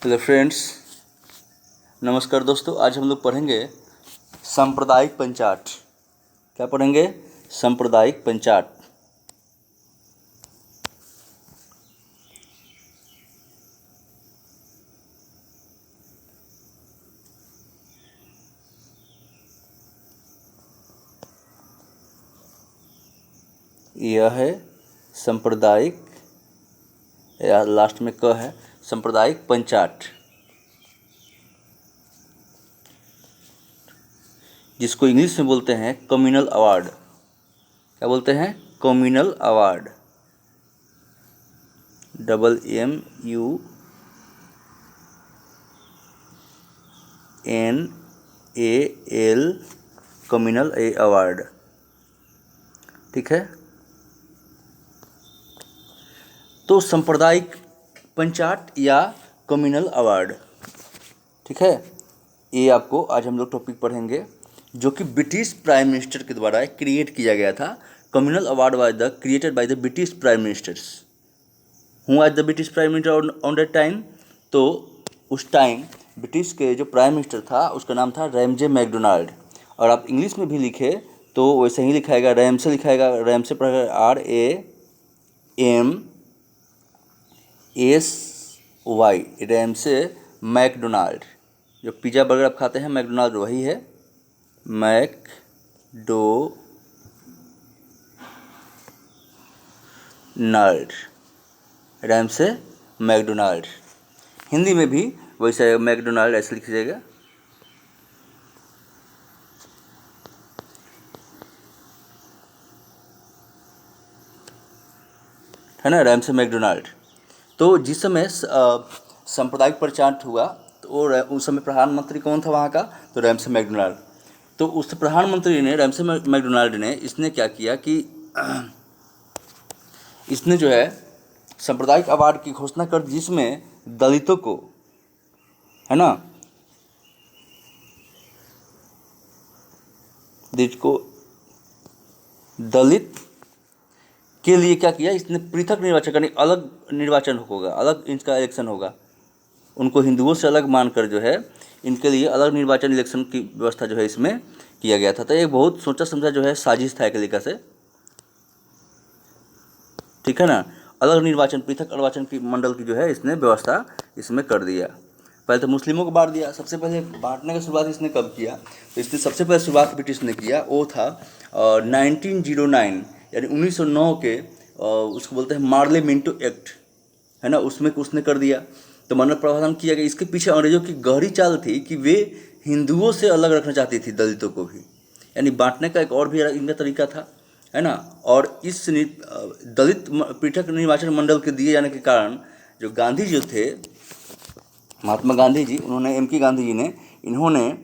Hello friends, नमस्कार दोस्तों। आज हम लोग पढ़ेंगे सांप्रदायिक पंचाट। क्या पढ़ेंगे? सांप्रदायिक पंचाट। यह है सांप्रदायिक, या लास्ट में क है, सांप्रदायिक पंचाट, जिसको इंग्लिश में बोलते हैं कम्युनल अवार्ड। क्या बोलते हैं? Communal award. MUNAL, communal award. ठीक है। तो सांप्रदायिक पंचाट या कम्युनल अवार्ड, ठीक है, ये आपको आज हम लोग टॉपिक पढ़ेंगे, जो कि ब्रिटिश प्राइम मिनिस्टर के द्वारा क्रिएट किया गया था। Communal award was the created by the British prime ministers. Who was the British prime minister on that time? तो उस टाइम ब्रिटिश के जो प्राइम मिनिस्टर था उसका नाम था रैमजे मैकडोनाल्ड। और आप इंग्लिश में भी लिखे तो वैसे ही लिखाएगा, रैमसे लिखाएगा, रैमसे पढ़ेगा RAMSY, रैमसे मैकडोनाल्ड। जो पिज़्ज़ा बर्गर आप खाते हैं मैकडोनाल्ड, वही है मैकडोनाल्ड, रैमसे मैकडोनाल्ड। हिंदी में भी वैसे मैकडोनाल्ड ऐसे लिख जाएगा। है ना, रैमसे मैकडोनाल्ड। तो जिस समय सांप्रदायिक पंचाट हुआ तो उस समय प्रधानमंत्री कौन था वहाँ का? तो रैमसे मैकडोनाल्ड। तो उस प्रधानमंत्री ने, रैमसे मैकडोनाल्ड ने, इसने क्या किया कि इसने जो है सांप्रदायिक अवार्ड की घोषणा कर, जिसमें दलितों को, है ना, दलित के लिए क्या किया इसने, पृथक निर्वाचन, यानी अलग निर्वाचन होगा, अलग इनका इलेक्शन होगा। उनको हिंदुओं से अलग मानकर जो है इनके लिए अलग निर्वाचन इलेक्शन की व्यवस्था जो है इसमें किया गया था। तो ये बहुत सोचा समझा जो है साजिश था एक तरीके से, ठीक है ना। अलग निर्वाचन, पृथक निर्वाचन की मंडल की जो है इसने व्यवस्था इसमें कर दिया। पहले तो मुस्लिमों को बांट दिया। सबसे पहले बांटने की शुरुआत इसने कब किया? तो इसने सबसे पहले शुरुआत ब्रिटिश ने किया, वो था 1909, यानी 1909 के उसको बोलते हैं मार्ले मिंटो एक्ट, है ना, उसमें उसने कर दिया। तो मतलब प्रावधान किया गया। इसके पीछे अंग्रेजों की गहरी चाल थी कि वे हिंदुओं से अलग रखना चाहती थी दलितों को भी, यानी बांटने का एक और भी इनका तरीका था, है ना। और इस दलित पृथक निर्वाचन मंडल के दिए जाने के कारण जो गांधी जी थे, महात्मा गांधी जी, उन्होंने, MK गांधी जी ने, इन्होंने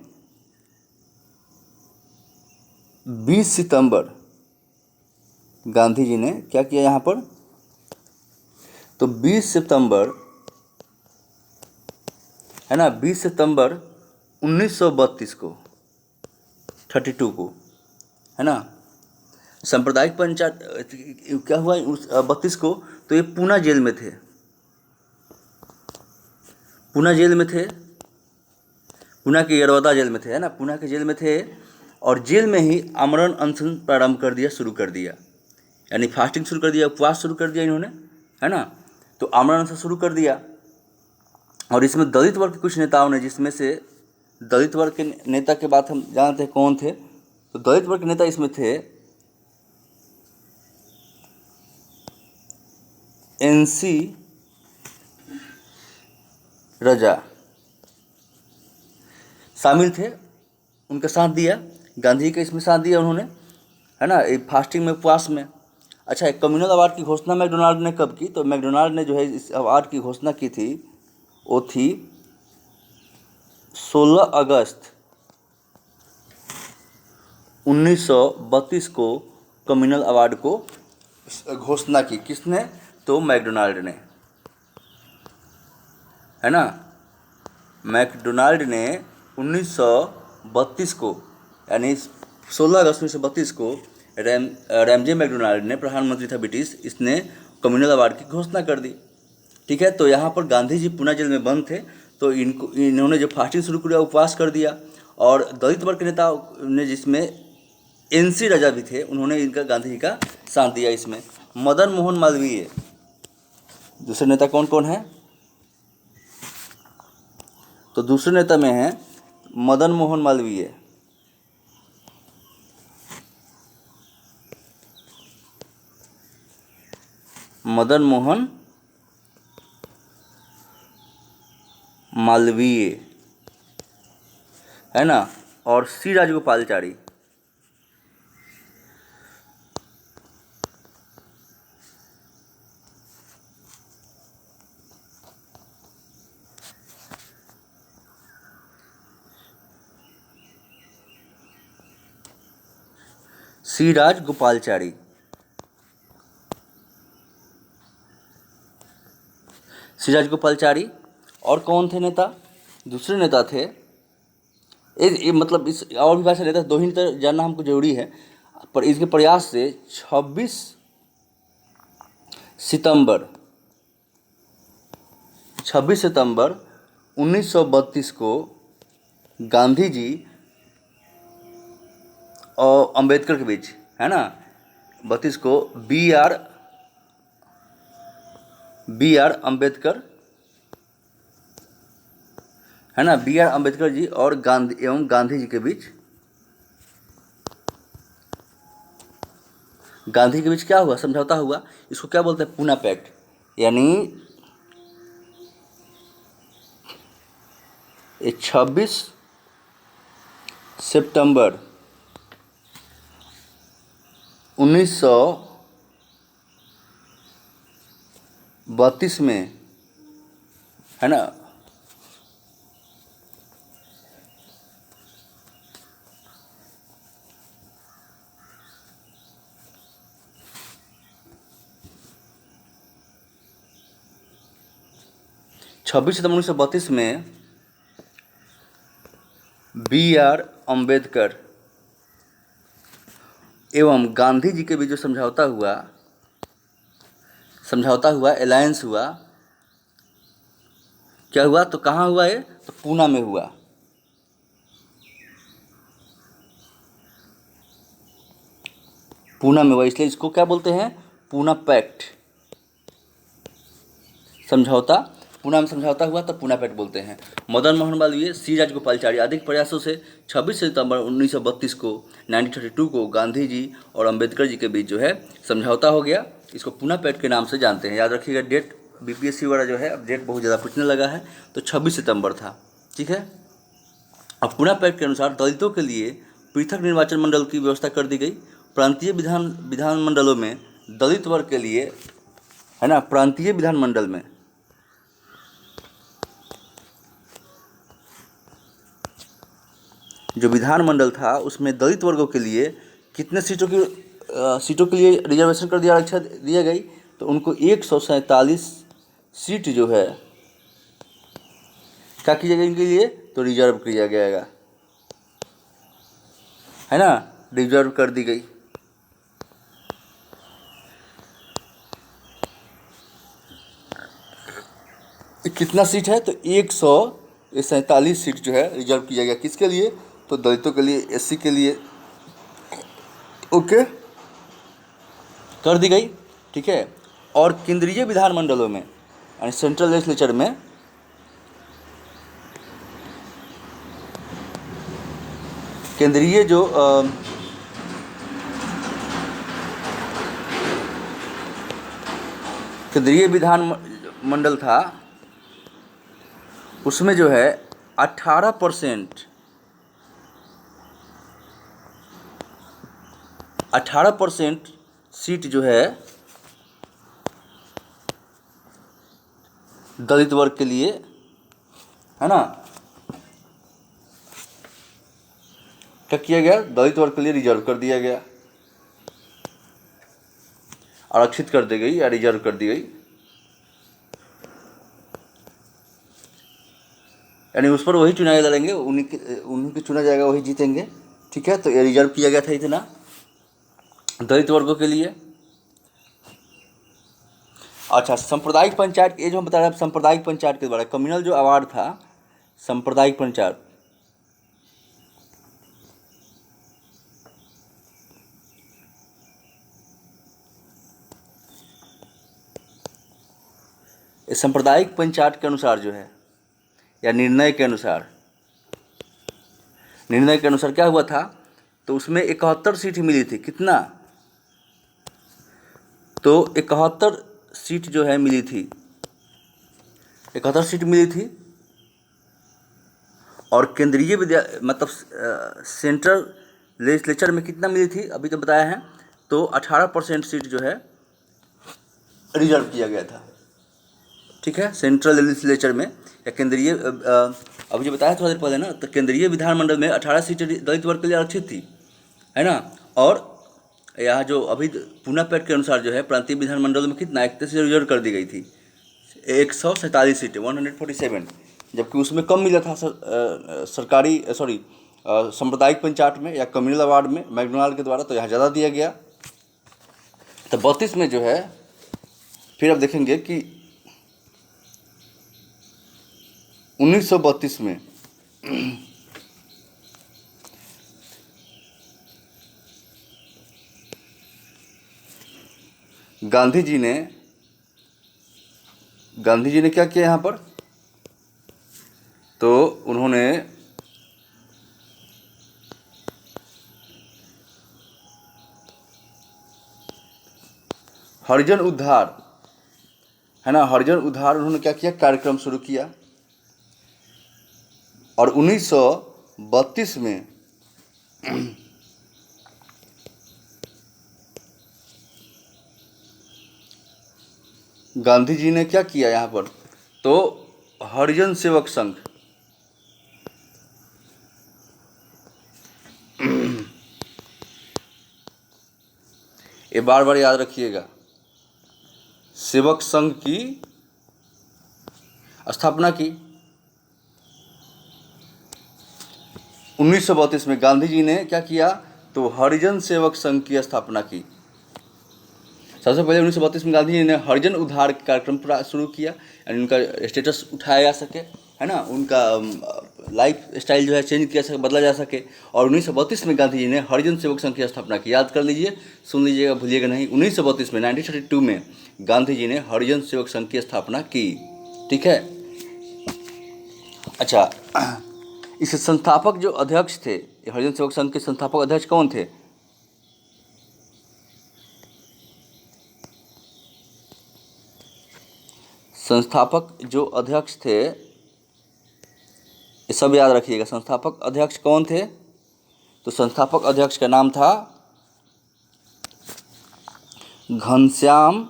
20 सितंबर, गांधी जी ने क्या किया यहाँ पर? तो 20 सितंबर, है ना, 20 सितंबर 1932 को, 32 को, है ना, सांप्रदायिक पंचायत क्या हुआ 32 को? तो ये पूना जेल में थे, पूना जेल में थे, पूना के यरवदा जेल में थे, है ना, पूना के जेल में थे। और जेल में ही आमरण अनशन प्रारंभ कर दिया, शुरू कर दिया, यानी फास्टिंग शुरू कर दिया, उपवास शुरू कर दिया इन्होंने, है ना। तो आमरण अनशन शुरू कर दिया। और इसमें दलित वर्ग के कुछ नेताओं ने, जिसमें से दलित वर्ग के नेता के बात हम जानते हैं कौन थे। तो दलित वर्ग के नेता इसमें थे NC रजा शामिल थे, उनका साथ दिया, गांधी जी का इसमें साथ दिया उन्होंने, है ना, फास्टिंग में, उपवास में। अच्छा, एक कम्युनल अवार्ड की घोषणा मैकडोनाल्ड ने कब की? तो मैकडोनाल्ड ने जो है इस अवार्ड की घोषणा की थी, वो थी 16 अगस्त 1932 को कम्युनल अवार्ड को घोषणा की। किसने? तो मैकडोनाल्ड ने, है ना, मैकडोनाल्ड ने 1932 को, यानी 16 अगस्त 1932 को रैमजे मैकडोनाल्ड ने, प्रधानमंत्री था ब्रिटिश, इसने कम्युनल अवार्ड की घोषणा कर दी। ठीक है। तो यहाँ पर गांधी जी पूना जेल में बंद थे, तो इन्होंने जो फास्टिंग शुरू किया, उपवास कर दिया। और दलित वर्ग के नेता ने, जिसमें एनसी राजा भी थे, उन्होंने इनका गांधी जी का साथ दिया इसमें। मदन मोहन मालवीय, दूसरे नेता कौन कौन है? तो दूसरे नेता में है मदन मोहन मालवीय। मदन मोहन मालवीय है ना, और सी राजगोपालचारी। सी राजगोपालचारी। सी राजगोपालचारी। और कौन थे नेता? दूसरे नेता थे, ये मतलब इस और भी भाषा नेता, दो ही नेता जानना हमको जरूरी है। पर इसके प्रयास से 26 सितंबर 1932 को गांधी जी और अंबेडकर के बीच, है ना, 32 को बी आर अंबेडकर, है ना, बी आर अंबेडकर जी और गांधी जी के बीच, गांधी के बीच क्या हुआ? समझौता हुआ। इसको क्या बोलते हैं? पूना पैक्ट। यानी 26 सितंबर 1932 में, है ना, छब्बीस सितंबर 1932 में बी आर अंबेडकर एवं गांधी जी के बीच जो समझौता हुआ, अलायंस हुआ, क्या हुआ? तो कहाँ हुआ ये? तो पूना में हुआ। पूना में हुआ, इसलिए इसको क्या बोलते हैं? पूना पैक्ट। समझौता, पूना में समझौता हुआ तो पूना पैक्ट बोलते हैं। मदन मोहन मालवीय, सी राजगोपालचारी आदि के प्रयासों से 26 सितंबर 1932 को 1932 को गांधी जी और अंबेडकर जी के बीच जो है समझौता हो गया। इसको पूना पैक्ट के नाम से जानते हैं। याद रखिएगा डेट, बीपीएससी वाला जो है अब डेट बहुत ज़्यादा पूछने लगा है, तो 26 सितंबर था। ठीक है। अब पूना पैक्ट के अनुसार दलितों के लिए पृथक निर्वाचन मंडल की व्यवस्था कर दी गई। प्रांतीय विधानमंडलों में दलित वर्ग के लिए, है ना, प्रांतीय विधानमंडल में जो विधानमंडल था उसमें दलित वर्गों के लिए कितने सीटों के लिए रिजर्वेशन कर दिया, आरक्षण दिया गई? तो उनको 147 सीट जो है क्या किया गया इनके लिए? तो रिजर्व किया गया, है ना, रिजर्व कर दी गई। कितना सीट है? तो 147 सीट जो है रिजर्व किया गया। किसके लिए? तो दलितों के लिए, एससी के लिए। ओके, कर दी गई। ठीक है। और केंद्रीय विधानमंडलों में, यानी सेंट्रल लेजिस्लेचर में, केंद्रीय जो केंद्रीय विधानमंडल था उसमें जो है 18% सीट जो है दलित वर्ग के लिए, है ना, क्या किया गया? दलित वर्ग के लिए रिजर्व कर दिया गया, आरक्षित कर दी गई या रिजर्व कर दी गई। यानी उस पर वही चुनाव लड़ेंगे, उन्हीं के चुना जाएगा, वही जीतेंगे। ठीक है। तो ये रिजर्व किया गया था इतना दलित वर्गों के लिए। अच्छा, सांप्रदायिक पंचायत, ये जो हम बता रहे हैं सांप्रदायिक पंचायत के द्वारा कम्युनल जो अवार्ड था, सांप्रदायिक पंचायत, इस सांप्रदायिक पंचायत के अनुसार जो है, या निर्णय के अनुसार क्या हुआ था, तो उसमें 71 सीट मिली थी। कितना? तो 71 सीट जो है मिली थी, 71 सीट मिली थी। और केंद्रीय विद्या मतलब सेंट्रल लेजिस्लेचर में कितना मिली थी अभी तो बताया है, तो 18% सीट जो है रिजर्व किया गया था। ठीक है, सेंट्रल लेजिस्लेचर में या केंद्रीय अभी जो बताया थोड़ा देर पहले ना, तो केंद्रीय विधानमंडल में 18 सीटें दलित वर्ग के लिए आरक्षित थी, है ना। और यहाँ जो अभी पूना पैक्ट के अनुसार जो है प्रांतीय विधानमंडल में कितना 31 सीटें रिजर्व कर दी गई थी, 147 सीटें, 147, जबकि उसमें कम मिला था सरकारी सांप्रदायिक पंचायत में या कम्युनल अवार्ड में मैकडोनाल्ड के द्वारा, तो यहाँ ज़्यादा दिया गया। तो 32 में जो है, फिर अब देखेंगे कि 1932 में गांधी जी ने क्या किया यहाँ पर, तो उन्होंने हरिजन उद्धार, है ना, हरिजन उद्धार उन्होंने क्या किया, कार्यक्रम शुरू किया। और 1932 में गांधी जी ने क्या किया यहाँ पर, तो हरिजन सेवक संघ, ये बार बार याद रखिएगा, सेवक संघ की स्थापना की। 1932 में गांधी जी ने क्या किया, तो हरिजन सेवक संघ की स्थापना की। सबसे पहले 1932 में गांधी जी ने हरिजन उद्धार कार्यक्रम पूरा शुरू किया, यानी उनका स्टेटस उठाया जा सके, है ना, उनका लाइफ स्टाइल जो है चेंज किया सके, बदला जा सके। और 1932 में गांधी जी ने हरिजन सेवक संघ की स्थापना की। याद कर लीजिए, सुन लीजिएगा, भूलिएगा नहीं। 1932 में 1932 में गांधी जी ने हरिजन सेवक संघ की स्थापना की। ठीक है। अच्छा, इस संस्थापक जो अध्यक्ष थे, हरिजन सेवक संघ के संस्थापक अध्यक्ष कौन थे? संस्थापक जो अध्यक्ष थे, ये सब याद रखिएगा। संस्थापक अध्यक्ष कौन थे? तो संस्थापक अध्यक्ष का नाम था घनश्याम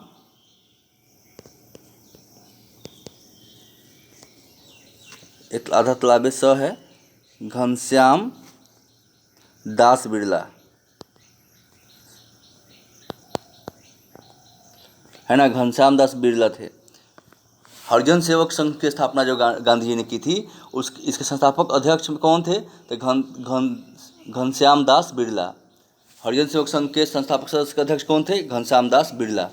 एक आधा तालाबे स है, घनश्याम दास बिरला, है ना, घनश्याम दास बिरला थे। हरिजन सेवक संघ की स्थापना जो गांधी जी ने की थी, इसके संस्थापक अध्यक्ष कौन थे? तो घनश्याम दास बिरला। हरिजन सेवक संघ के संस्थापक सदस्य के अध्यक्ष कौन थे? घनश्याम दास बिरला।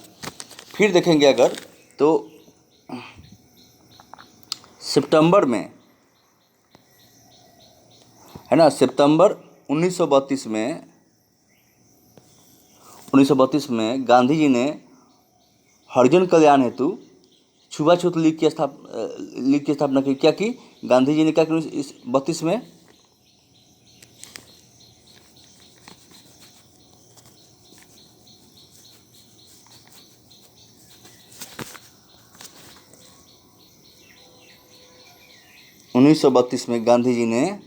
फिर देखेंगे अगर तो सितंबर में, है ना, सितंबर 1932 में गांधी जी ने हरिजन कल्याण हेतु छुआछूत लीग की स्थापना की। क्या की गांधी जी ने? क्या की इस 32 में? उन्नीस सौ 32 में गांधी जी ने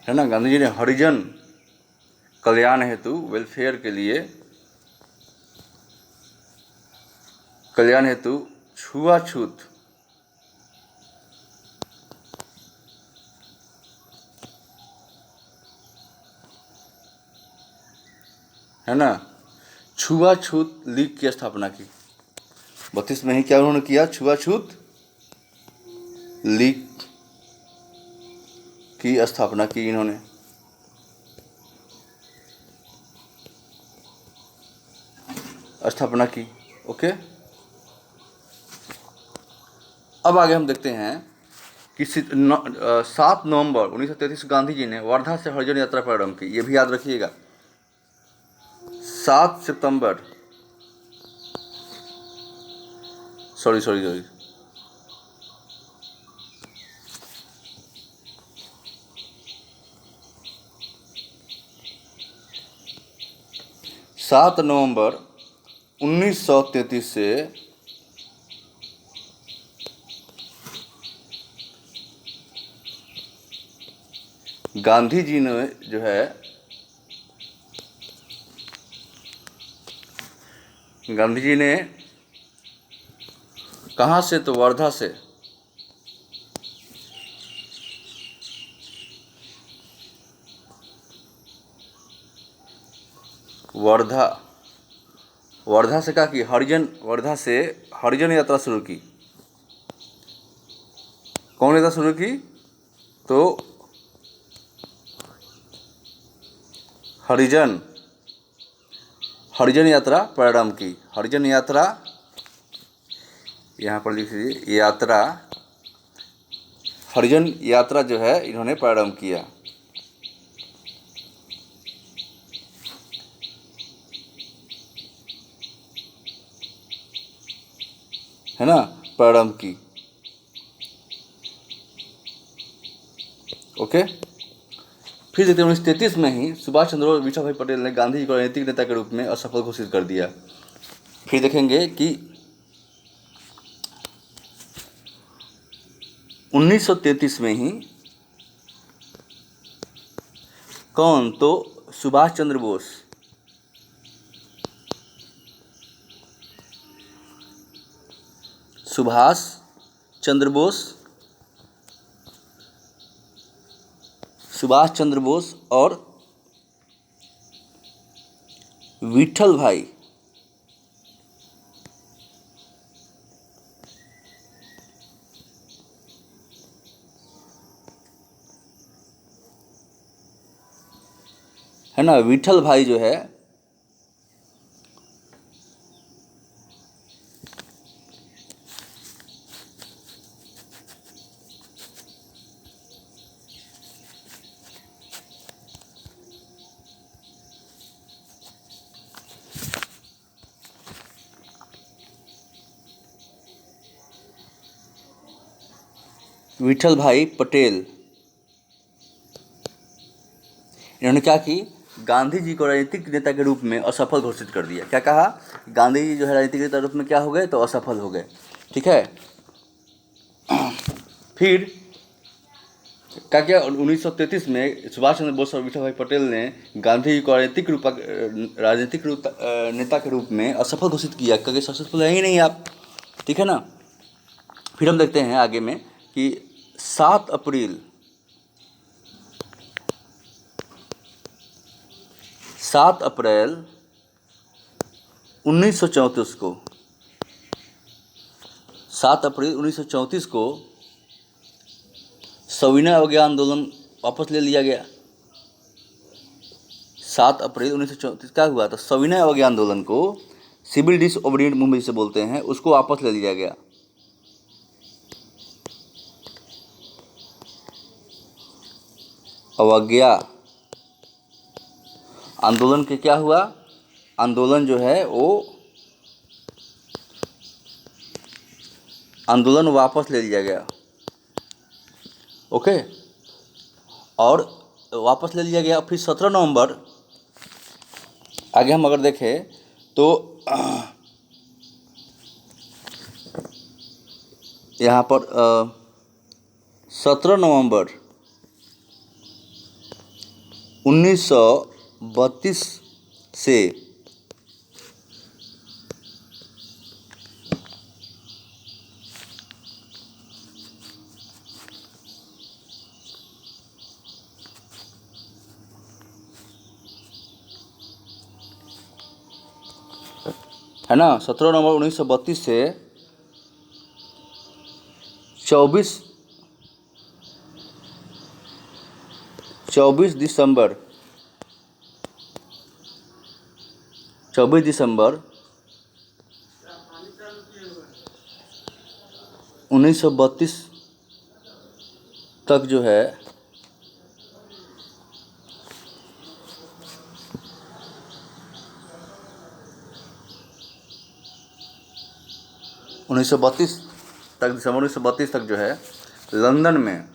है ना, गांधी जी ने हरिजन कल्याण हेतु, वेलफेयर के लिए, कल्याण हेतु छुआछूत है ना, छुआछूत लीग की स्थापना की। 32 में ही क्या उन्होंने किया? छुआछूत लीग की स्थापना की इन्होंने। स्थापना की। ओके, अब आगे हम देखते हैं कि 7 नवंबर 1933 गांधी जी ने वर्धा से हरिजन यात्रा प्रारंभ की। ये भी याद रखिएगा, 7 सितंबर, सॉरी 7 नवंबर 1933 से गांधी जी ने जो है गांधी जी ने कहाँ से? तो वर्धा से। वर्धा से क्या की? वर्धा से हरिजन यात्रा शुरू की। कौन यात्रा शुरू की? तो हरिजन यात्रा प्रारंभ की। हरिजन यात्रा, यहाँ पर लिख लीजिए, हरिजन यात्रा जो है इन्होंने प्रारंभ किया, है ना, प्रारंभ की। ओके, फिर देखते हैं 1933 में ही सुभाष चंद्र बोस विठल भाई पटेल ने गांधी जी को राजनीतिक नेता के रूप में असफल घोषित कर दिया। फिर देखेंगे कि 1933 में ही कौन? तो सुभाष चंद्र बोस। सुभाष चंद्र बोस और विठल भाई है ना, विठल भाई जो है विठल भाई पटेल, इन्होंने क्या की? गांधी जी को राजनीतिक नेता के रूप में असफल घोषित कर दिया। क्या कहा? गांधी जी जो है राजनीतिक नेता के रूप में क्या हो गए? तो असफल हो गए। ठीक है, फिर क्या किया? 1933 में सुभाष चंद्र बोस और विठल भाई पटेल ने गांधी जी को राजनीतिक नेता के रूप में असफल घोषित किया, क्योंकि सक्सेसफुल है ही नहीं आप। ठीक है ना। फिर हम देखते हैं आगे में कि 7 अप्रैल 1934 को 7 अप्रैल 1934 को सविनय अवज्ञा आंदोलन वापस ले लिया गया। 7 अप्रैल 1934 क्या हुआ? तो सविनय अवज्ञा आंदोलन को, सिविल डिसओबीडिएंट मूवमेंट जिसे बोलते हैं, उसको वापस ले लिया गया। अवज्ञा आंदोलन के क्या हुआ? आंदोलन जो है वो आंदोलन वापस ले लिया गया। ओके, और वापस ले लिया गया। फिर 17 नवंबर, आगे हम अगर देखें तो यहाँ पर 17 नवंबर 1932 से है ना। 17 नवंबर 1932 से 24 दिसंबर 1932 तक जो है 1932 तक, दिसंबर 1932 तक जो है लंदन में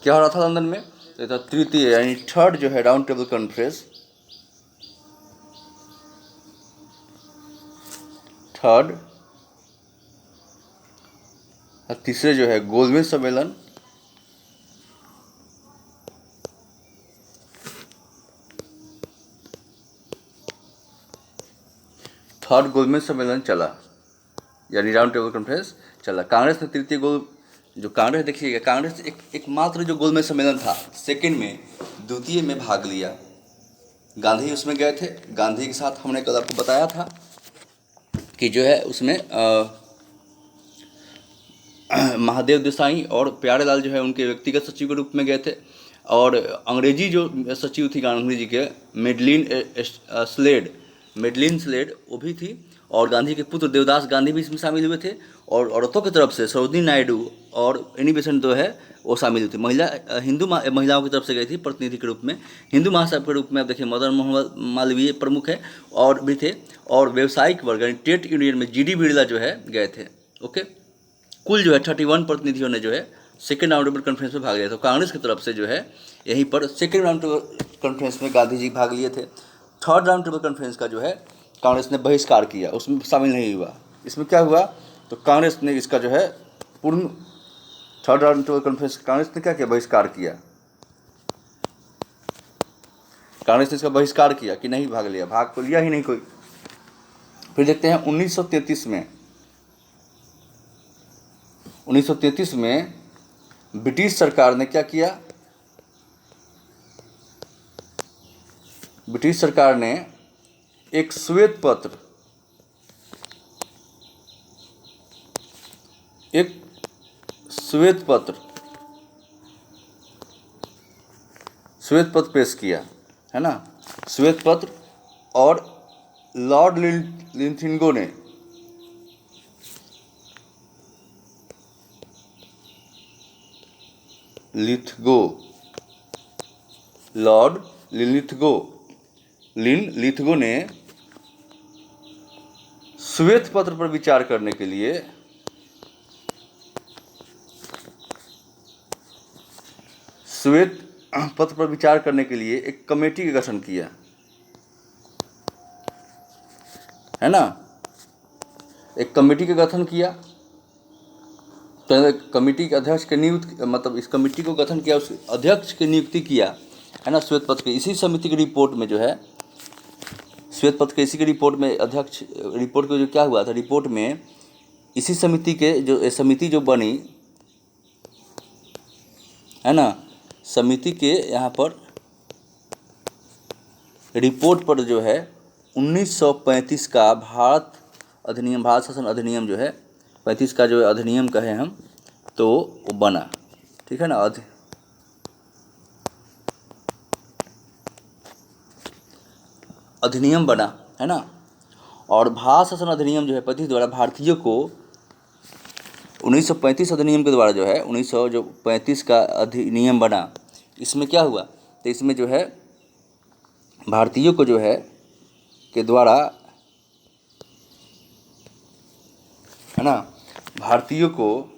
क्या हो रहा था। लंदन में तो था तृतीय यानी थर्ड जो है राउंड टेबल कॉन्फ्रेंस, थर्ड, तीसरे जो है गोलमेज सम्मेलन, थर्ड गोलमेज सम्मेलन चला यानी राउंड टेबल कॉन्फ्रेंस चला। कांग्रेस ने तृतीय गोल, जो कांग्रेस देखिएगा, कांग्रेस एकमात्र जो गोलमेज सम्मेलन था सेकंड में, द्वितीय में भाग लिया। गांधी उसमें गए थे। गांधी के साथ हमने कल आपको बताया था कि जो है उसमें महादेव देसाई और प्यारेलाल जो है उनके व्यक्तिगत सचिव के रूप में गए थे, और अंग्रेजी जो सचिव थी गांधी जी के मेडलिन स्लेड वो भी थी, और गांधी के पुत्र देवदास गांधी भी इसमें शामिल हुए थे, और औरतों की तरफ से सरोजिनी नायडू और एनी बेसेंट जो है वो शामिल हुई थी। महिलाओं की तरफ से गई थी प्रतिनिधि के रूप में। हिंदू महासभा के रूप में आप देखिए मदन मोहन मालवीय प्रमुख है और भी थे, और व्यवसायिक वर्ग यानी ट्रेड यूनियन में GD बिरला जो है गए थे। ओके, कुल जो है 31 प्रतिनिधियों ने जो है सेकेंड राउंड टेबल कॉन्फ्रेंस में भाग लिया था। कांग्रेस की तरफ से जो है यहीं पर सेकेंड राउंड टेबल कॉन्फ्रेंस में गांधी जी भाग लिए थे। थर्ड राउंड टेबल कॉन्फ्रेंस का जो है कांग्रेस ने बहिष्कार किया, उसमें शामिल नहीं हुआ। इसमें क्या हुआ तो कांग्रेस ने इसका जो है पूर्ण third round table conference Congress ने क्या किया, बहिष्कार किया। कांग्रेस ने इसका बहिष्कार किया कि नहीं भाग लिया, भाग तो लिया ही नहीं कोई। फिर देखते हैं 1933 में ब्रिटिश सरकार ने क्या किया। ब्रिटिश सरकार ने एक श्वेत पत्र पेश किया, है ना, श्वेत पत्र, और लॉर्ड लिंथिंगो ने लॉर्ड लिथगो ने श्वेत पत्र पर विचार करने के लिए एक कमेटी का गठन किया, है ना, एक कमेटी का गठन किया। तो कमेटी के अध्यक्ष के नियुक्त, मतलब इस कमेटी को गठन किया, उस अध्यक्ष की नियुक्ति किया, है ना, श्वेत पत्र की। इसी समिति की रिपोर्ट में जो है श्वेत पत्र के इसी की रिपोर्ट में अध्यक्ष रिपोर्ट को जो क्या हुआ था, रिपोर्ट में इसी समिति के जो समिति जो बनी, है ना, समिति के यहाँ पर रिपोर्ट पर जो है 1935 का भारत शासन अधिनियम जो है 35 का जो अधिनियम कहें हम तो वो बना, ठीक है ना, अधिनियम बना, है ना। और भारत शासन अधिनियम जो है 35 द्वारा भारतीयों को 1935 अधिनियम के द्वारा जो है 1935 का अधिनियम बना। इसमें क्या हुआ तो इसमें जो है भारतीयों को जो है के द्वारा, है ना, भारतीयों को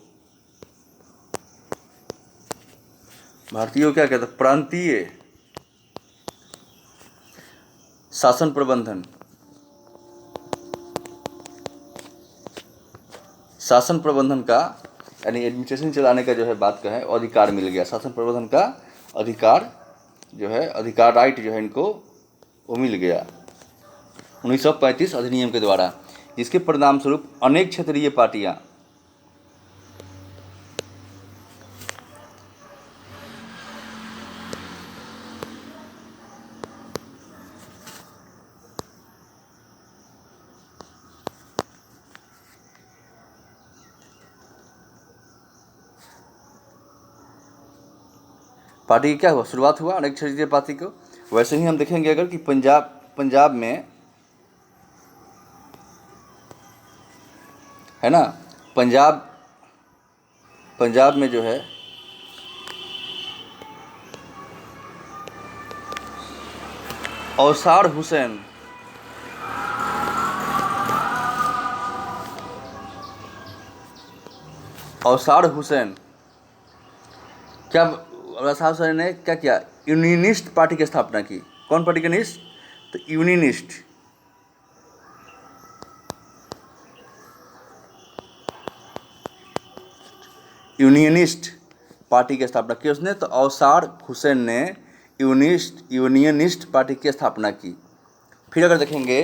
क्या कहते हैं, प्रांतीय शासन प्रबंधन का यानी एडमिनिस्ट्रेशन चलाने का जो है बात कहें अधिकार मिल गया। शासन प्रबंधन का अधिकार जो है, अधिकार राइट जो है इनको वो मिल गया 1935 अधिनियम के द्वारा, जिसके परिणाम स्वरूप अनेक क्षेत्रीय पार्टियां पार्टी की क्या हुआ, शुरुआत हुआ अनेक क्षेत्रीय पार्टी को। वैसे ही हम देखेंगे अगर कि पंजाब में है ना, पंजाब में जो है औसार हुसैन, क्या औसार हुसैन ने क्या किया, यूनियनिस्ट पार्टी की स्थापना की। कौन पार्टी के निस्ट, तो यूनियनिस्ट पार्टी की स्थापना की उसने। तो औसार हुसैन ने यूनियनिस्ट पार्टी की स्थापना की। फिर अगर देखेंगे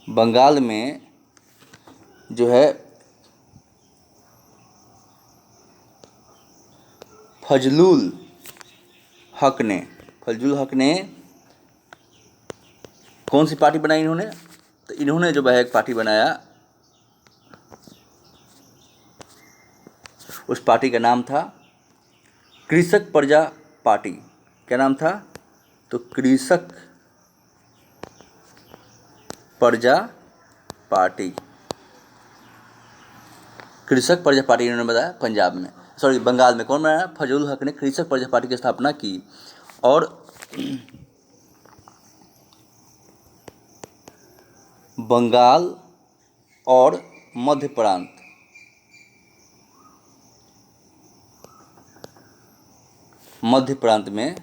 बंगाल में जो है फजलुल हक ने कौन सी पार्टी बनाई इन्होंने, तो इन्होंने जो है एक पार्टी बनाया, उस पार्टी का नाम था कृषक प्रजा पार्टी। क्या नाम था, तो कृषक प्रजा पार्टी। कृषक प्रजा पार्टी इन्होंने बताया बंगाल में कौन बनाया, फजलुल हक ने कृषक प्रजा पार्टी की स्थापना की। और बंगाल और मध्य प्रांत में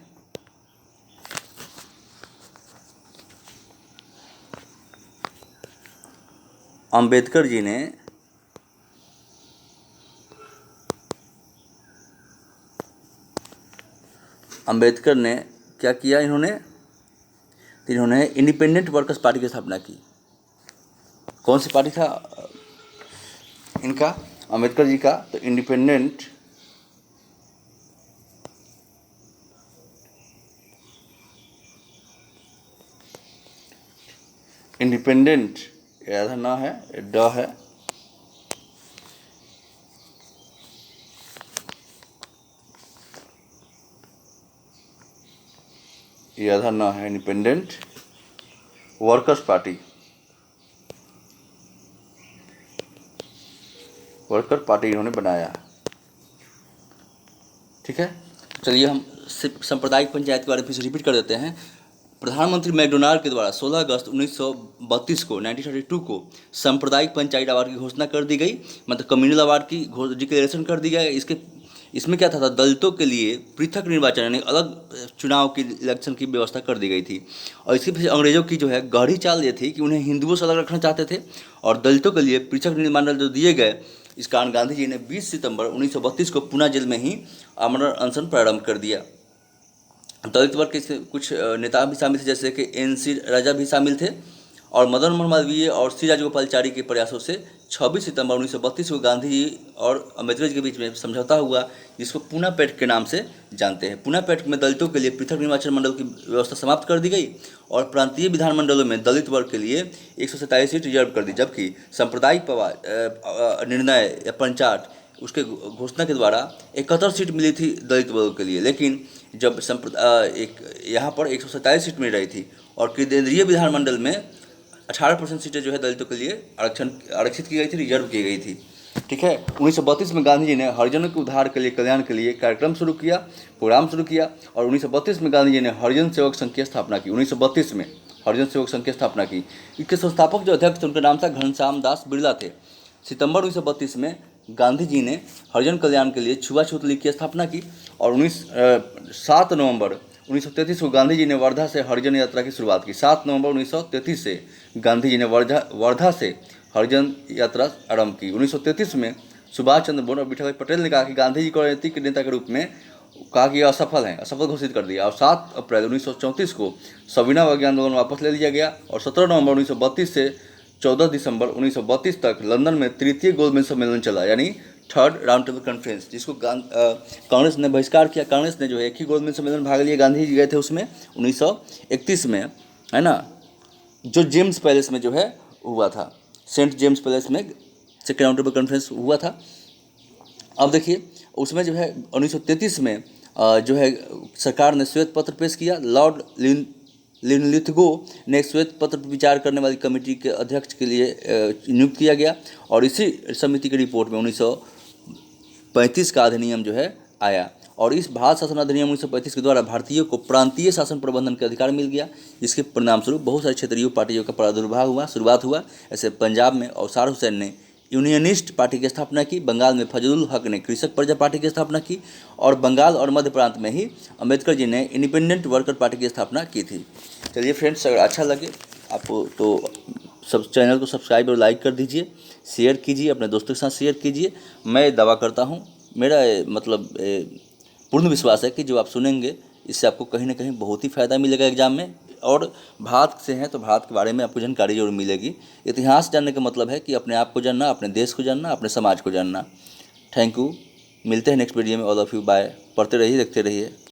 अंबेडकर ने क्या किया, इन्होंने इंडिपेंडेंट वर्कर्स पार्टी की स्थापना की। कौन सी पार्टी था इनका, अंबेडकर जी का, तो इंडिपेंडेंट आधा ना है, ड है, ये आधा ना है, इंडिपेंडेंट वर्कर्स पार्टी इन्होंने बनाया। ठीक है, चलिए हम सांप्रदायिक पंचायत के बारे में फिर से रिपीट कर देते हैं। प्रधानमंत्री मैकडोनाल्ड के द्वारा 16 अगस्त 1932 को 1932 को सांप्रदायिक पंचायत अवार्ड की घोषणा कर दी गई, मतलब कम्युनल अवार्ड की डिक्लेरेशन कर दी गई। इसमें क्या था, दलितों के लिए पृथक निर्वाचन यानी अलग चुनाव की इलेक्शन की व्यवस्था कर दी गई थी। और इसके पीछे अंग्रेजों की जो है गहरी चाल ये थी कि उन्हें हिंदुओं से अलग रखना चाहते थे और दलितों के लिए पृथक निर्वाचन जो दिए गए। इस कारण गांधी जी ने 20 सितंबर 1932 को पुणे जेल में ही आमरण अनशन प्रारंभ कर दिया। दलित वर्ग के कुछ नेता भी शामिल थे, जैसे कि NC राजा भी शामिल थे। और मदन मोहन मालवीय और श्री राजगोपालचारी के प्रयासों से 26 सितंबर 1932 को गांधी जी और अम्बेडकर जी के बीच में समझौता हुआ, जिसको पूना पैक्ट के नाम से जानते हैं। पूना पैक्ट में दलितों के लिए पृथक निर्वाचन मंडल की व्यवस्था समाप्त कर दी गई और प्रांतीय विधानमंडलों में दलित वर्ग के लिए 127 सीट रिजर्व कर दी, जबकि सांप्रदायिक निर्णय या पंचायत उसके घोषणा के द्वारा 71 सीट मिली थी दलित वर्ग के लिए। लेकिन जब यहाँ पर 127 सीट मिल रही थी और केंद्रीय विधानमंडल में 18% सीटें जो है दलितों के लिए आरक्षित की गई थी, रिजर्व की गई थी। ठीक है, 1932 में गांधी जी ने हरिजनों के उद्धार के लिए, कल्याण के लिए कार्यक्रम शुरू किया, प्रोग्राम शुरू किया। और 1932 में गांधी जी ने हरिजन सेवक संघ की स्थापना की। 1932 में हरिजन सेवक संघ की स्थापना की। इसके संस्थापक जो अध्यक्ष थे उनका नाम था घनश्याम दास बिरला थे। सितंबर 1932 में गांधी जी ने हरिजन कल्याण के लिए छुआछूत लीग की स्थापना की। और 7 नवंबर 1933 को गांधी जी ने वर्धा से हरिजन यात्रा की शुरुआत की। 7 नवंबर 1933 से गांधी जी ने वर्धा से हरिजन यात्रा आरंभ की। 1933 में सुभाष चंद्र बोस और विठल भाई पटेल ने कहा कि गांधी जी को राजनीतिक नेता के रूप में कहा कि असफल घोषित कर दिया। और 7 अप्रैल 1934 को सविनय अवज्ञा आंदोलन वापस ले लिया गया। और 17 नवंबर 1932 से 14 दिसंबर 1932 तक लंदन में तृतीय गोलमेज सम्मेलन चला, यानी थर्ड राउंड टेबल कॉन्फ्रेंस, जिसको कांग्रेस ने बहिष्कार किया। कांग्रेस ने जो है एक ही गोलमेज सम्मेलन भाग लिया, गांधी जी गए थे उसमें 1931 में, है ना, जो जेम्स पैलेस में जो है हुआ था, सेंट जेम्स पैलेस में सेकेंड राउंड टेबल कॉन्फ्रेंस हुआ था। अब देखिए उसमें जो है 1933 में जो है सरकार ने श्वेत पत्र पेश किया। लॉर्ड लिनलिथगो ने एक श्वेत पत्र पर विचार करने वाली कमेटी के अध्यक्ष के लिए नियुक्त किया गया और इसी समिति की रिपोर्ट में 1935 का अधिनियम जो है आया और इस भारत शासन अधिनियम 1935 के द्वारा भारतीयों को प्रांतीय शासन प्रबंधन का अधिकार मिल गया, जिसके परिणाम स्वरूप बहुत सारे क्षेत्रीय पार्टियों का प्रादुर्भाव शुरुआत हुआ। ऐसे पंजाब में औसार हुसैन ने यूनियनिस्ट पार्टी की स्थापना की, बंगाल में फजलुल हक ने कृषक प्रजा पार्टी की स्थापना की और बंगाल और मध्य प्रांत में ही अम्बेडकर जी ने इंडिपेंडेंट वर्कर पार्टी की स्थापना की थी। चलिए फ्रेंड्स, अगर अच्छा लगे आपको तो सब चैनल को सब्सक्राइब और लाइक कर दीजिए, शेयर कीजिए, अपने दोस्तों के साथ शेयर कीजिए। मैं दावा करता हूँ, मेरा मतलब पूर्ण विश्वास है कि जो आप सुनेंगे इससे आपको कहीं ना कहीं बहुत ही फ़ायदा मिलेगा एग्जाम में। और भारत से हैं तो भारत के बारे में आपको जानकारी जरूर मिलेगी। इतिहास जानने का मतलब है कि अपने आप को जानना, अपने देश को जानना, अपने समाज को जानना। थैंक यू, मिलते हैं नेक्स्ट वीडियो में। All of you bye. पढ़ते रहिए, देखते रहिए।